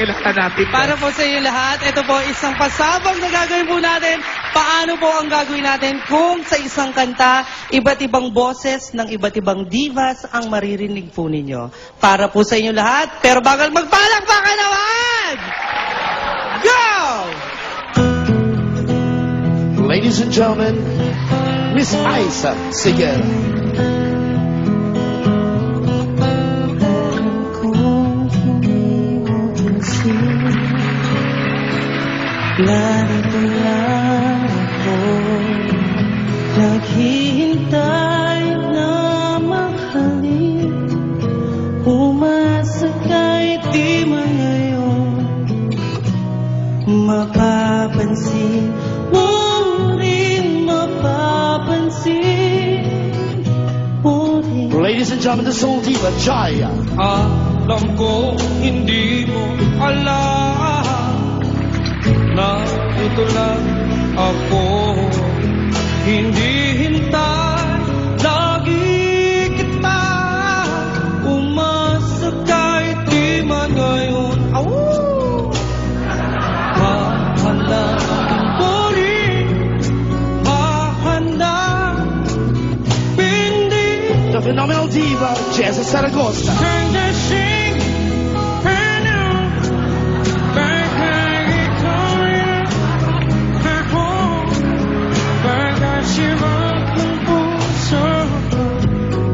pakilala natin. Para po sa inyo lahat, ito po isang pasabog na gagawin po natin. Paano po ang gagawin natin kung sa isang kanta, iba't ibang boses ng iba't ibang divas ang maririnig po ninyo. Para po sa inyo lahat, pero bagal magpalakpakan naman! Go! Ladies and gentlemen, Miss Aiza Seguera. Narito lang ako, naghihintay na mahalin. Umasa kahit di man ngayon mapapansin mo rin, mapapansin mo rin. Ladies and gentlemen, the soul diva, Jaya. Alam ko hindi mo alam na ito lang ako, hindi hintay, lagi kita umasa kahit di man ngayon. Mahanapin mo rin, mahanapin din. The phenomenal diva, Jessa Saragossa. Turn the shake, turn on, back I coming home, back I shiver ng puso,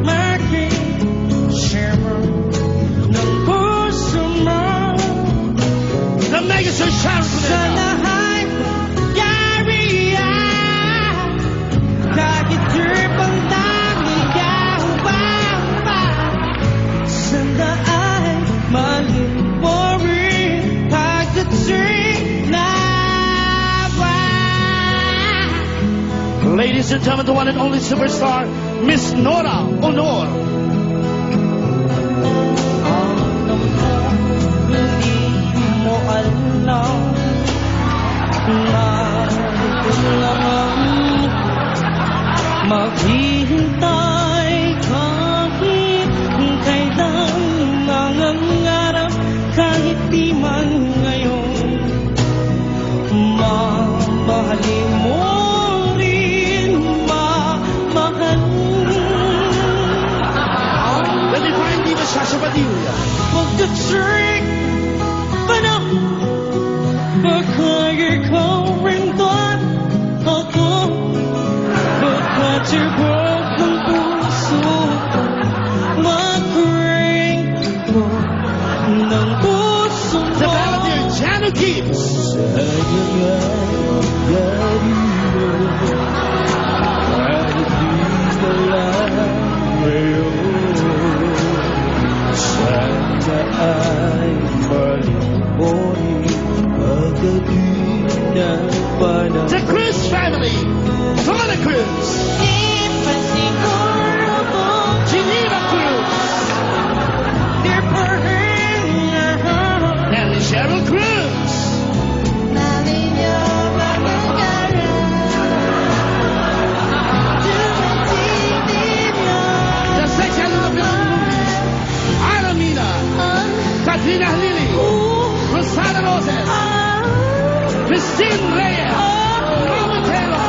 making shiver ng puso mo. The mega star Sharon Sa Cuneta. lahat yari kahit tripang tanging ba Sanda ay maling mo rin pagdating na ba? Ladies and gentlemen, the one and only superstar, Miss Nora Honor. Alam ko, hindi mo alam na ito lang ang maghihintay kahit kailan nangangarap kahit di man ngayon mamahalin mo rin The divine diva, Sasha Padilla. Pagka-trick pa na baka ikaw rin doon ako baka tibok ng puso ko mag-ring ko ng puso mo. The balladeer, Jana Gibbs. The Cruz family, Donna Cruz, Di pa siguro kung Geneva Cruz, di pa rin and Cheryl Cruz. Mali niyo ba magkaroon? Dumating niyo The sex and the film movies, Alamina, Katrina Lili, Rosana Roses, Christine Reyes, Mama Taylor,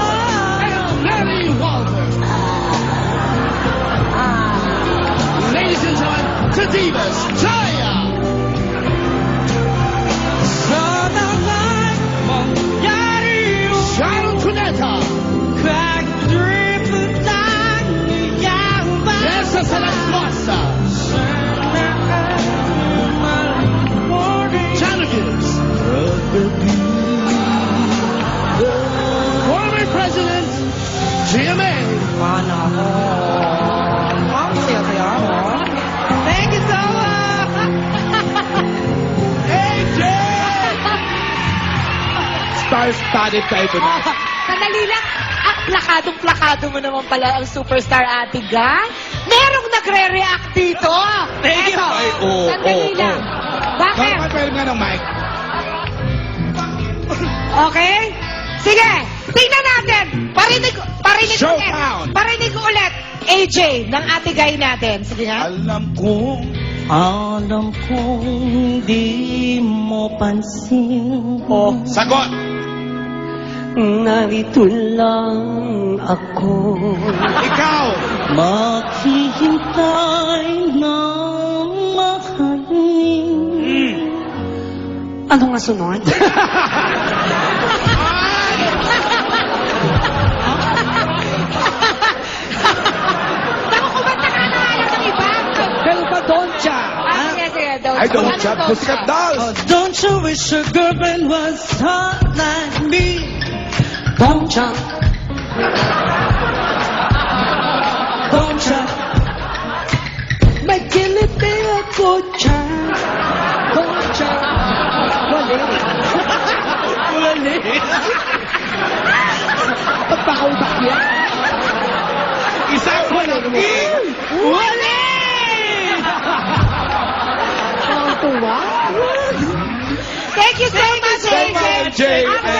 and Mary Walter. Ladies and gentlemen, the divas, Jaya. Sa lahat mangyari yun Sharon Cuneta, kahit tripang tanging ba? Jessa Saragossa, Jana Gibbs, former President, GMA. Mana ako. Ang saya-saya mo. Thank you so much! AJ! Star-studded tayo tonight. Sandali lang. Plakadong-plakado mo naman pala ang superstar Ate Guy. Merong nagre-react dito. Thank you. Eto, Ay, oo, sandali oo, lang. oo. Bakit? Pwede nga ng mic. Okay? Sige, tingnan natin. Parinig Showdown. ulit. Parinig ulit. AJ, ng Ate Guy natin. Sige nga. Alam kong di mo mo pansin. Sagot! Narito lang ako. Ikaw! Maghihintay ng makaling. Ano nga sunod? Naku, kumanta ka na alam ng iba. Belpa Doncha. Ah, sige, sige. Don't I don't Anong chat don't Pussycat chat? Dolls! Oh, don't you wish your girlfriend was hot like me? Don't you? Don't you? May kiliti ako dyan. Don't you? Wali. Wali. Pagpakaubak yan. Isang malaki! Wali! Thank you so much, Thank you, AJ. AJ.